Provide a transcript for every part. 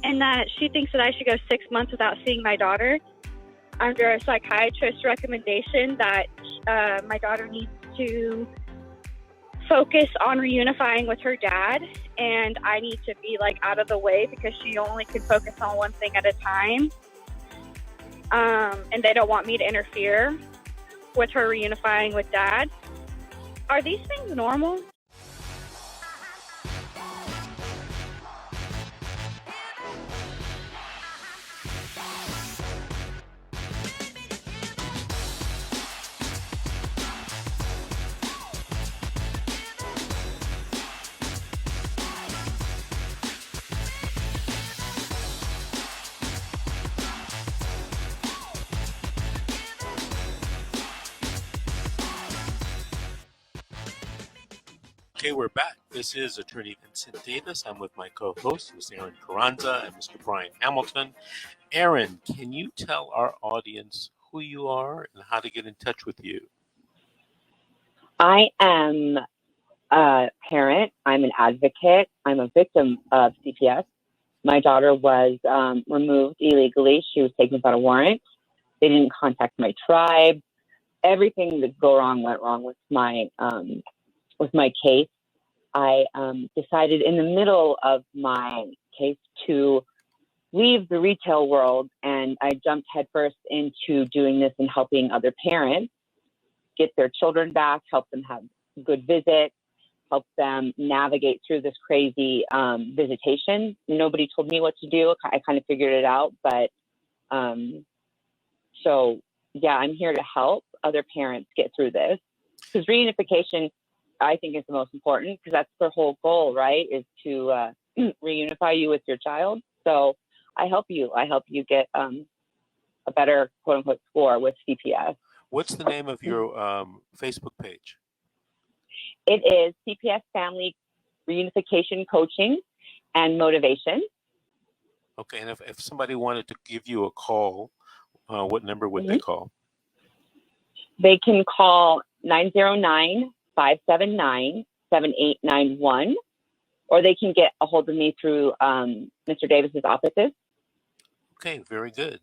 and that she thinks that I should go 6 months without seeing my daughter under a psychiatrist's recommendation that my daughter needs to focus on reunifying with her dad, and I need to be like out of the way because she only can focus on one thing at a time. And they don't want me to interfere with her reunifying with dad. Are these things normal? Okay, we're back. This is Attorney Vincent Davis. I'm with my co-host, Ms. Aaron Carranza and Mr. Brian Hamilton. Aaron, can you tell our audience who you are and how to get in touch with you? I am a parent. I'm an advocate. I'm a victim of CPS. My daughter was removed illegally. She was taken without a warrant. They didn't contact my tribe. Everything that go wrong went wrong with my case. I decided in the middle of my case to leave the retail world, and I jumped headfirst into doing this and helping other parents get their children back, help them have good visits, help them navigate through this crazy visitation. Nobody told me what to do. I kind of figured it out, but so yeah, I'm here to help other parents get through this, because reunification, I think, is the most important, because that's their whole goal, right? Is to reunify you with your child. So I help you. I help you get a better quote unquote score with CPS. What's the name of your Facebook page? It is CPS Family Reunification Coaching and Motivation. Okay, and if somebody wanted to give you a call, what number would they call? They can call 909-579-7891, or they can get a hold of me through Mr. Davis's offices. Okay, very good.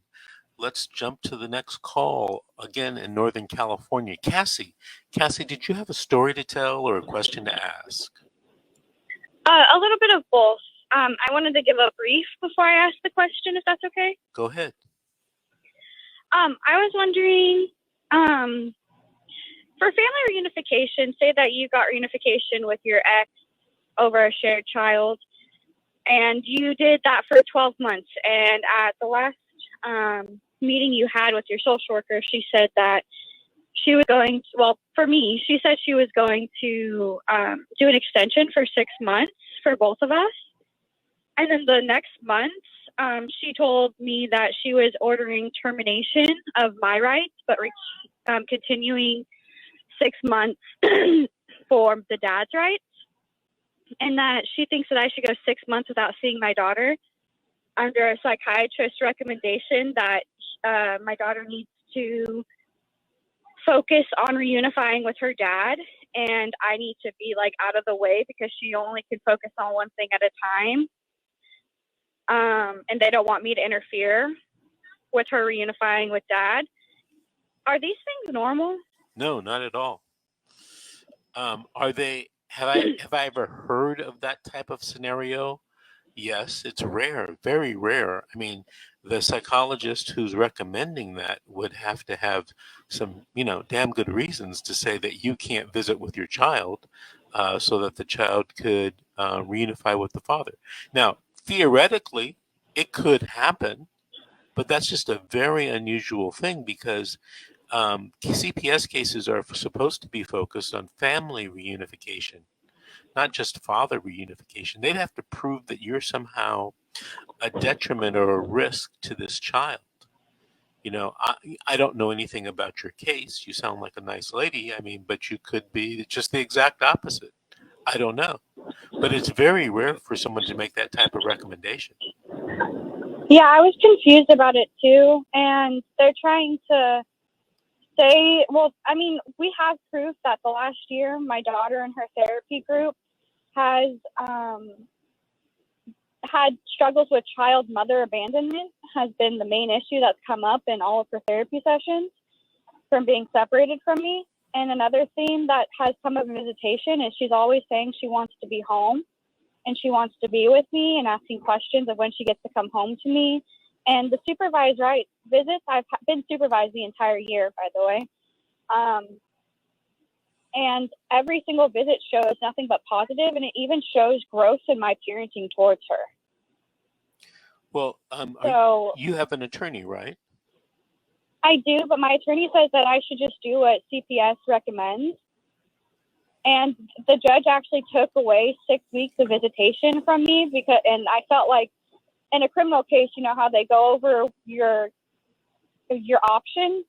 Let's jump to the next call, again in Northern California. Cassie, did you have a story to tell or a question to ask? A little bit of both. I wanted to give a brief before I ask the question, if that's okay. Go ahead. I was wondering, for family reunification, say that you got reunification with your ex over a shared child, and you did that for 12 months. And at the last meeting you had with your social worker, she said that she was going to, well, for me, she said she was going to do an extension for 6 months for both of us. And then the next month, she told me that she was ordering termination of my rights, but continuing 6 months for the dad's rights. And that she thinks that I should go 6 months without seeing my daughter under a psychiatrist's recommendation that my daughter needs to focus on reunifying with her dad, and I need to be like out of the way because she only can focus on one thing at a time. And they don't want me to interfere with her reunifying with dad. Are these things normal? No, not at all. Are they? Have I ever heard of that type of scenario? Yes, it's rare, very rare. I mean, the psychologist who's recommending that would have to have some, damn good reasons to say that you can't visit with your child so that the child could reunify with the father. Now, theoretically, it could happen, but that's just a very unusual thing because CPS cases are supposed to be focused on family reunification, not just father reunification. They'd have to prove that you're somehow a detriment or a risk to this child. I don't know anything about your case. You sound like a nice lady. I mean, but you could be just the exact opposite. I don't know. But it's very rare for someone to make that type of recommendation. Yeah, I was confused about it too. And they're trying to say, well, I mean, we have proof that the last year my daughter and her therapy group has had struggles with child mother abandonment has been the main issue that's come up in all of her therapy sessions from being separated from me. And another theme that has come up in visitation is she's always saying she wants to be home and she wants to be with me and asking questions of when she gets to come home to me. And the supervised visits, I've been supervised the entire year, by the way. And every single visit shows nothing but positive, and it even shows growth in my parenting towards her. Well, so you have an attorney, right? I do, but my attorney says that I should just do what CPS recommends. And the judge actually took away 6 weeks of visitation from me and I felt like in a criminal case, you know how they go over your options?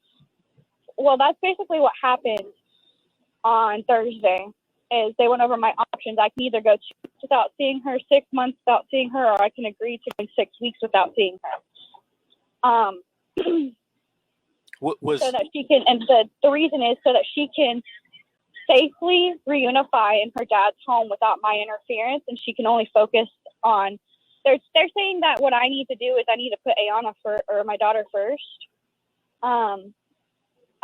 Well, that's basically what happened on Thursday. Is they went over my options. I can either go 2 weeks without seeing her, 6 months without seeing her, or I can agree to go 6 weeks without seeing her. What was so that she can, and the reason is so that she can safely reunify in her dad's home without my interference, and she can only focus on. They're saying that what I need to do is I need to put my daughter first. I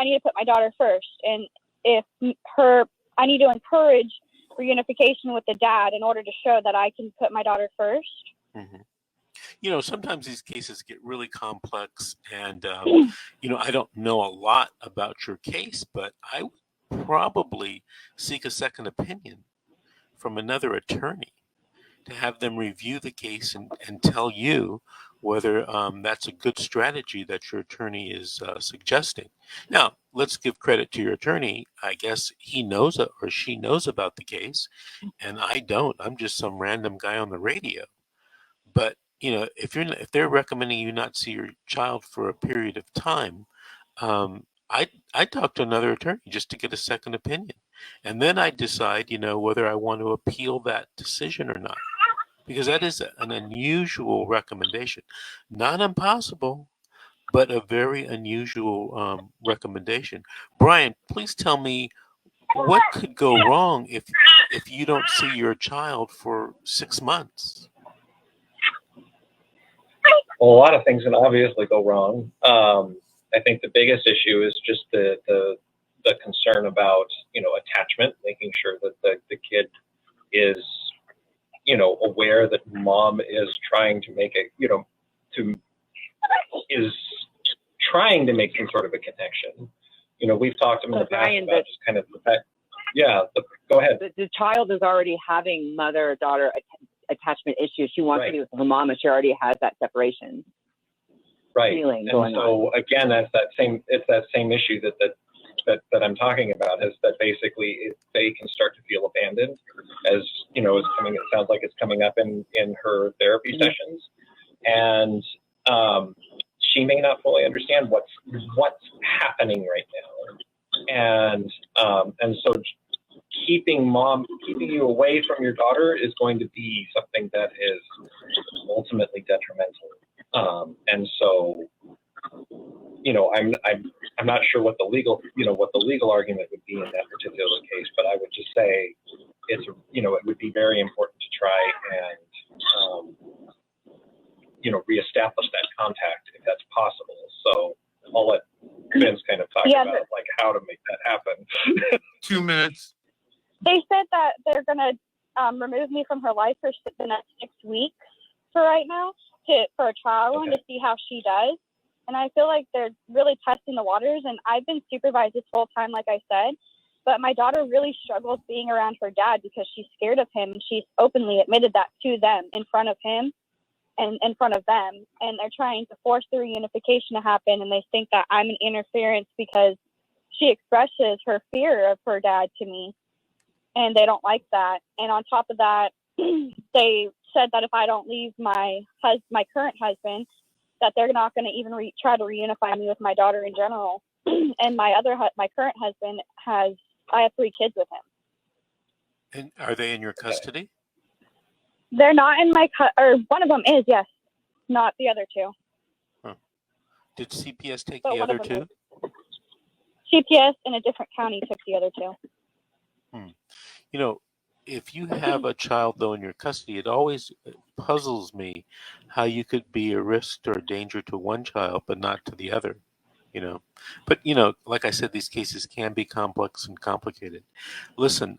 need to put my daughter first, and I need to encourage reunification with the dad in order to show that I can put my daughter first. Mm-hmm. You know, sometimes these cases get really complex, and you know, I don't know a lot about your case, but I would probably seek a second opinion from another attorney to have them review the case and tell you whether that's a good strategy that your attorney is suggesting. Now, let's give credit to your attorney. I guess he knows or she knows about the case, and I don't. I'm just some random guy on the radio. But you know, if they're recommending you not see your child for a period of time, I talk to another attorney just to get a second opinion, and then I decide, you know, whether I want to appeal that decision or not, because that is an unusual recommendation, not impossible, but a very unusual recommendation. Brian, please tell me what could go wrong if you don't see your child for 6 months. Well, a lot of things can obviously go wrong. I think the biggest issue is just the concern about, you know, attachment, making sure that the kid is, you know, aware that mom is trying to make it, you know, is trying to make some sort of a connection. You know, we've talked in the past about just kind of the fact. Yeah, go ahead. The child is already having mother-daughter attachment issues. She wants to be with her mom, and she already has that separation. Right. And so again, it's that same issue that I'm talking about, is that basically they can start to feel abandoned, as you know, it sounds like it's coming up in her therapy sessions, and she may not fully understand what's happening right now, and so keeping you away from your daughter is going to be something that is ultimately detrimental. And so, you know, I'm not sure what the legal argument would be in that particular case, but I would just say it would be very important to try and you know, reestablish that contact if that's possible. So I'll let Vince kind of talk about like how to make that happen. 2 minutes. They said that they're going to remove me from her life for the next 6 weeks for right now for a trial run to see how she does. And I feel like they're really testing the waters. And I've been supervised this whole time, like I said. But my daughter really struggles being around her dad because she's scared of him. And she's openly admitted that to them in front of him and in front of them. And they're trying to force the reunification to happen. And they think that I'm an interference because she expresses her fear of her dad to me. And they don't like that. And on top of that, they said that if I don't leave my current husband, that they're not going to even try to reunify me with my daughter in general. And my current husband I have 3 kids with him. And are they in your custody? They're not in or one of them is, yes, not the other 2. Huh. Did CPS take the other 2? CPS in a different county took the other 2. You know, if you have a child though in your custody, it always puzzles me how you could be a risk or a danger to one child but not to the other. You know, but like I said, these cases can be complex and complicated. Listen,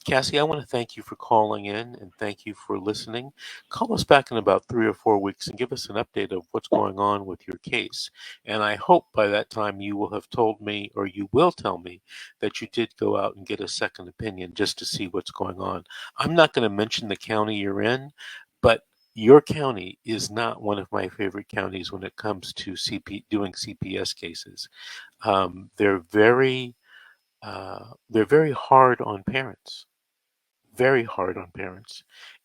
Cassie, I want to thank you for calling in and thank you for listening. Call us back in about 3 or 4 weeks and give us an update of what's going on with your case. And I hope by that time you will have told me, or you will tell me, that you did go out and get a second opinion just to see what's going on. I'm not going to mention the county you're in, but your county is not one of my favorite counties when it comes to doing CPS cases. They're very hard on parents, very hard on parents,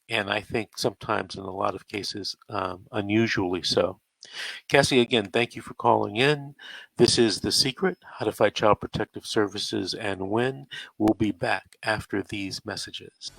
and I think sometimes in a lot of cases, unusually so. Cassie, again, thank you for calling in. This is The Secret: How to Fight Child Protective Services and Win. We'll be back after these messages.